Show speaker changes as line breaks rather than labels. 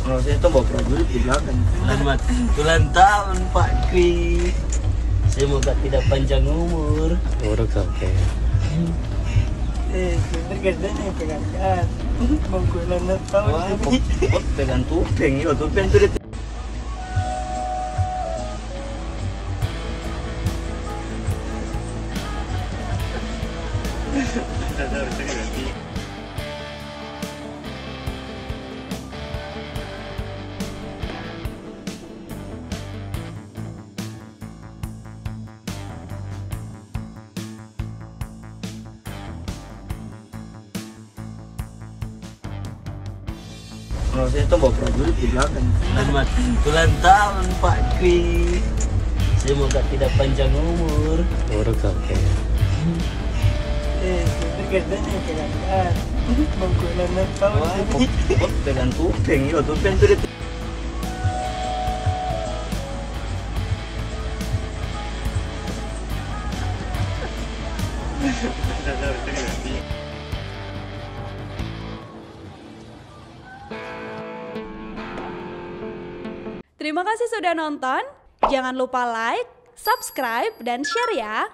Harusnya itu bawa prajurit di belakang. Selamat ulang tahun Pak Kwi. Semoga tidak panjang umur.
Uruk sampai.
Bener kerjanya yang pegang. Mau gue ulang tahun. Wah, kok pegang tupeng. Yo, tupeng tuh dia. Harusnya itu bawa prajurit di belakang. Selamat ulang tahun Pak Kwi. Semoga tidak panjang umur.
Uruk sampai.
Bener kerjanya yang pegang. Mau gue ulang tahun. Wah, kok pegang tupeng. Yo, tupeng tuh dia.
Terima kasih sudah nonton. Jangan lupa like, subscribe, dan share ya.